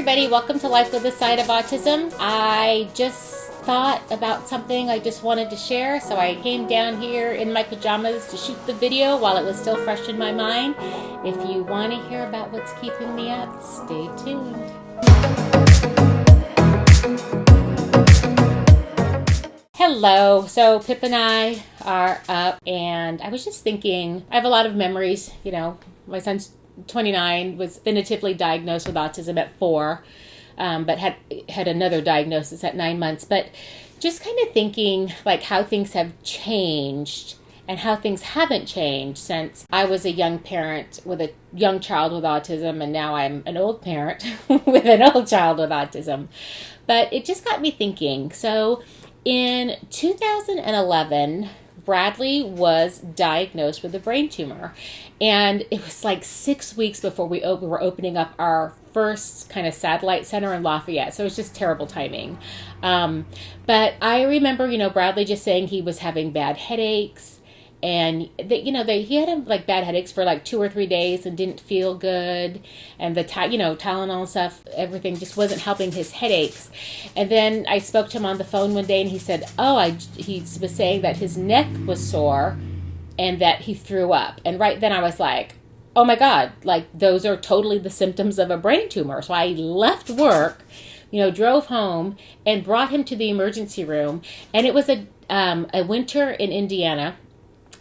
everybody, welcome to Life with a Side of Autism. I just thought about something I just wanted to share, so I came down here in my pajamas to shoot the video while it was still fresh in my mind. If you want to hear about what's keeping me up, stay tuned. Hello, so Pip and I are up, and I was just thinking, I have a lot of memories, my son's 29, was definitively diagnosed with autism at 4, but had another diagnosis at 9 months. But just kind of thinking like how things have changed and how things haven't changed since I was a young parent with a young child with autism, and now I'm an old parent with an old child with autism. But it just got me thinking. So in 2011, Bradley was diagnosed with a brain tumor, and it was like 6 weeks before we were opening up our first kind of satellite center in Lafayette, so it was just terrible timing. But I remember, Bradley just saying he was having bad headaches, and he had like bad headaches for like 2 or 3 days and didn't feel good, and the Tylenol and stuff, everything just wasn't helping his headaches. And then I spoke to him on the phone one day, and he said, he was saying that his neck was sore and that he threw up. And right then I was like, oh my God, like those are totally the symptoms of a brain tumor. So I left work, drove home and brought him to the emergency room. And it was a winter in Indiana.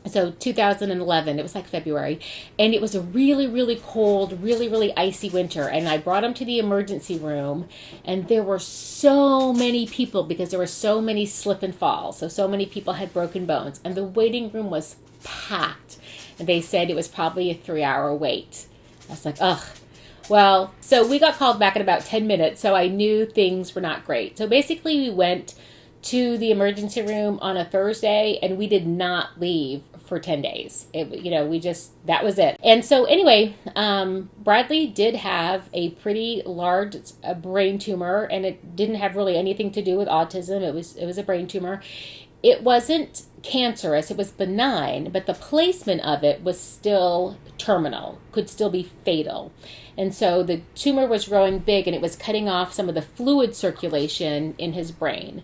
So 2011, it was like February, and it was a really, really cold, really, really icy winter. And I brought him to the emergency room, and there were so many people because there were so many slip and falls. So many people had broken bones, and the waiting room was packed. And they said it was probably a 3-hour wait. I was like, ugh. Well, so we got called back in about 10 minutes, so I knew things were not great. So basically we went to the emergency room on a Thursday, and we did not leave for 10 days. That was it. And so anyway, Bradley did have a pretty large brain tumor, and it didn't have really anything to do with autism. It was a brain tumor. It wasn't cancerous, it was benign, but the placement of it was still terminal, could still be fatal. And so the tumor was growing big, and it was cutting off some of the fluid circulation in his brain.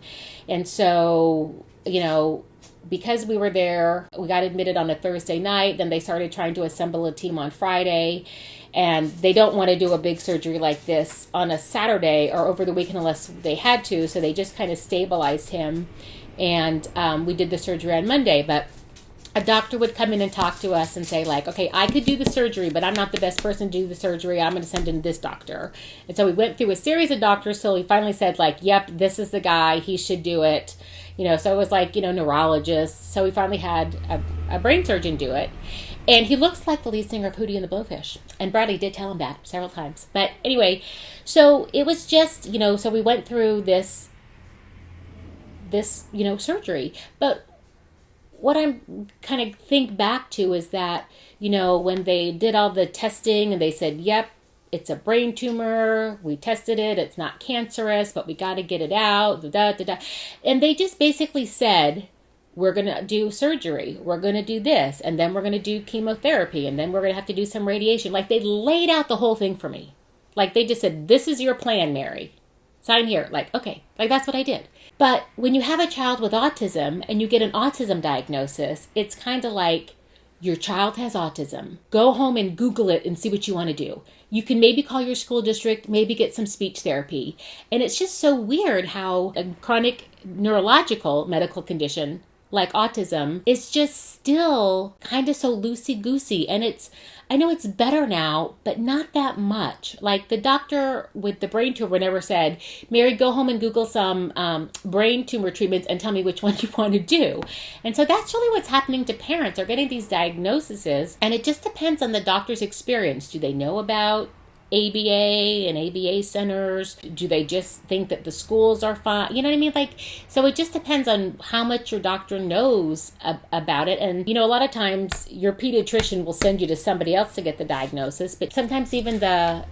And so, because we were there, we got admitted on a Thursday night, then they started trying to assemble a team on Friday, and they don't want to do a big surgery like this on a Saturday or over the weekend unless they had to, so they just kind of stabilized him, and we did the surgery on Monday. But a doctor would come in and talk to us and say, like, okay, I could do the surgery, but I'm not the best person to do the surgery. I'm going to send in this doctor. And so we went through a series of doctors till we finally said, like, yep, this is the guy. He should do it. So it was like, neurologists. So we finally had a brain surgeon do it. And he looks like the lead singer of Hootie and the Blowfish. And Bradley did tell him that several times. But anyway, so it was just, so we went through this surgery. But what I'm kind of think back to is that, when they did all the testing and they said, yep, it's a brain tumor, we tested it, it's not cancerous, but we got to get it out, and they just basically said, we're going to do surgery, we're going to do this, and then we're going to do chemotherapy, and then we're going to have to do some radiation. Like, they laid out the whole thing for me. Like, they just said, this is your plan, Mary. Sign here. Like, okay. Like, that's what I did. But when you have a child with autism and you get an autism diagnosis, it's kind of like, your child has autism. Go home and Google it and see what you want to do. You can maybe call your school district, maybe get some speech therapy. And it's just so weird how a chronic neurological medical condition like autism is just still kind of so loosey-goosey. And I know it's better now, but not that much. Like, the doctor with the brain tumor never said, Mary, go home and Google some brain tumor treatments and tell me which one you want to do. And so that's really what's happening to parents. They're getting these diagnoses, and it just depends on the doctor's experience. Do they know about ABA and ABA centers? Do they just think that the schools are fine? You know what I mean? Like, so it just depends on how much your doctor knows about it. And, a lot of times your pediatrician will send you to somebody else to get the diagnosis, but sometimes even the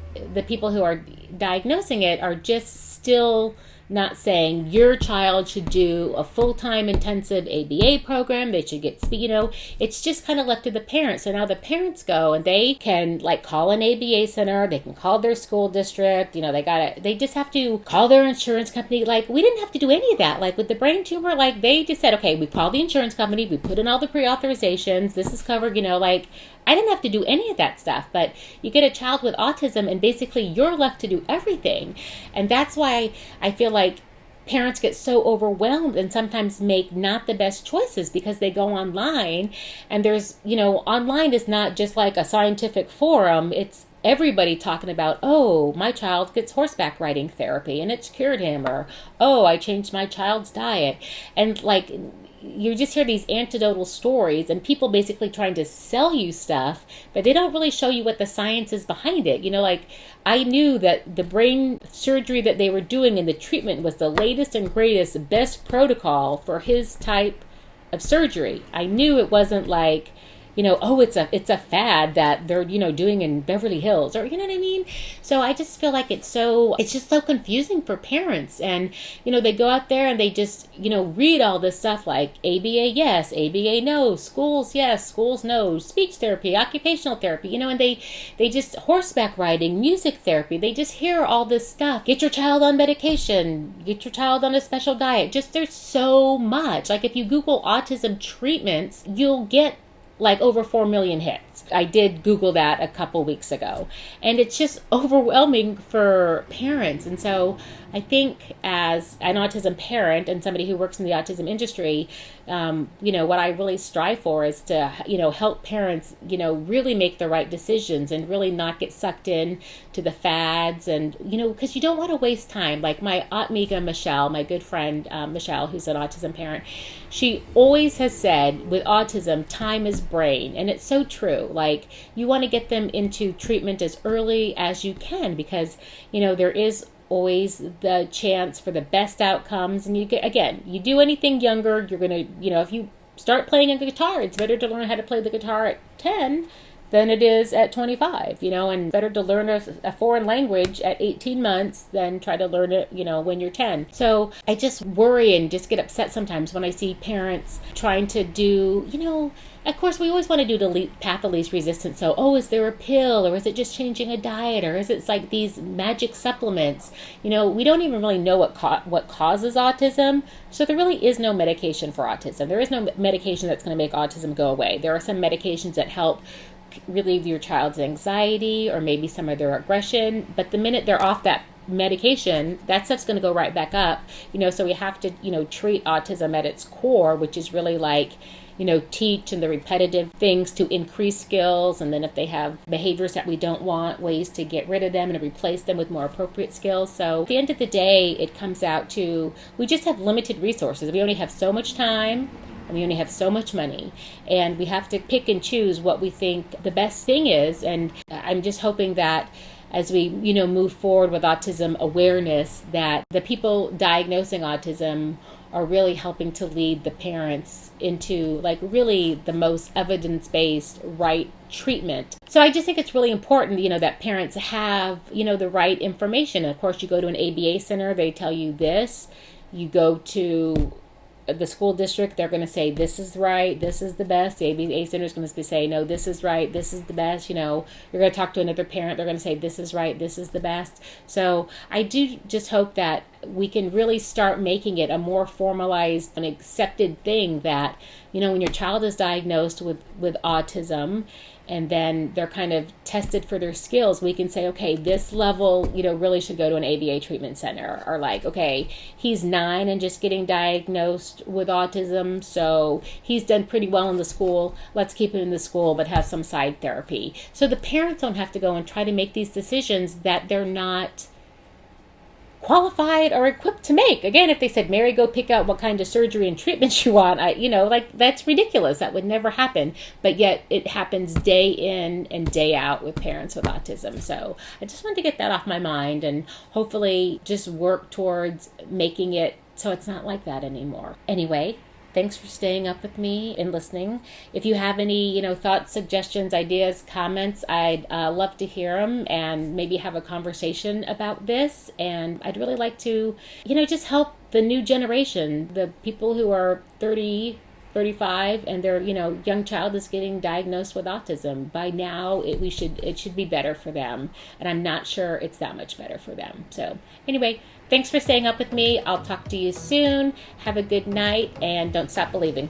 people who are diagnosing it are just still not saying your child should do a full-time intensive ABA program. They should get, it's just kind of left to the parents. So now the parents go and they can like call an ABA center. They can call their school district. They just have to call their insurance company. Like, we didn't have to do any of that. Like with the brain tumor, like they just said, okay, we call the insurance company. We put in all the pre-authorizations. This is covered, like I didn't have to do any of that stuff. But you get a child with autism and basically you're left to do everything. And that's why I feel like parents get so overwhelmed and sometimes make not the best choices because they go online and there's, online is not just like a scientific forum. It's everybody talking about, oh, my child gets horseback riding therapy and it's cured him, or, oh, I changed my child's diet. And like, you just hear these anecdotal stories and people basically trying to sell you stuff, but they don't really show you what the science is behind it. Like I knew that the brain surgery that they were doing and the treatment was the latest and greatest, best protocol for his type of surgery. I knew it wasn't like, oh, it's a fad that they're, doing in Beverly Hills, or, you know what I mean? So I just feel like it's just so confusing for parents. And, they go out there and they just, read all this stuff like ABA, yes, ABA, no, schools, yes, schools, no, speech therapy, occupational therapy, and they just horseback riding, music therapy. They just hear all this stuff. Get your child on medication, get your child on a special diet. Just there's so much. Like if you Google autism treatments, you'll get like over 4 million hits. I did Google that a couple weeks ago. And it's just overwhelming for parents. And so I think as an autism parent and somebody who works in the autism industry, what I really strive for is to, help parents, really make the right decisions and really not get sucked in to the fads. And, because you don't want to waste time. Like my Aunt Miga Michelle, my good friend Michelle, who's an autism parent, she always has said with autism, time is brain. And it's so true. Like you want to get them into treatment as early as you can because, there is always the chance for the best outcomes. And you do anything younger, you're going to, if you start playing a guitar, it's better to learn how to play the guitar at 10 than it is at 25, and better to learn a foreign language at 18 months than try to learn it, when you're 10. So I just worry and just get upset sometimes when I see parents trying to do, of course, we always want to do the path of least resistance. So, is there a pill, or is it just changing a diet, or is it like these magic supplements? We don't even really know what causes autism. So there really is no medication for autism. There is no medication that's going to make autism go away. There are some medications that help relieve your child's anxiety or maybe some of their aggression. But the minute they're off that medication, that stuff's going to go right back up. So we have to, treat autism at its core, which is really like, teach and the repetitive things to increase skills. And then if they have behaviors that we don't want, ways to get rid of them and replace them with more appropriate skills. So at the end of the day, it comes out to, we just have limited resources. We only have so much time and we only have so much money, and we have to pick and choose what we think the best thing is. And I'm just hoping that as we, move forward with autism awareness, that the people diagnosing autism are really helping to lead the parents into like really the most evidence-based right treatment. So I just think it's really important, that parents have, the right information. Of course, you go to an ABA center, they tell you this. You go to the school district, they're going to say, this is right, this is the best. The ABA center is going to say, no, this is right, this is the best. You're going to talk to another parent, they're going to say, this is right, this is the best. So I do just hope that we can really start making it a more formalized and accepted thing that, when your child is diagnosed with autism, and then they're kind of tested for their skills, we can say, okay, this level, really should go to an ABA treatment center. Or like, okay, he's 9 and just getting diagnosed with autism, so he's done pretty well in the school. Let's keep him in the school, but have some side therapy. So the parents don't have to go and try to make these decisions that they're not qualified or equipped to make. Again, if they said, Mary, go pick out what kind of surgery and treatment you want, that's ridiculous. That would never happen. But yet it happens day in and day out with parents with autism. So I just wanted to get that off my mind and hopefully just work towards making it so it's not like that anymore. Anyway, Thanks for staying up with me and listening. If you have any, thoughts, suggestions, ideas, comments, I'd love to hear them and maybe have a conversation about this. And I'd really like to, just help the new generation, the people who are 30, 35, and their young child is getting diagnosed with autism. By now it should be better for them, and I'm not sure it's that much better for them. So anyway, thanks for staying up with me. I'll talk to you soon. Have a good night, and don't stop believing.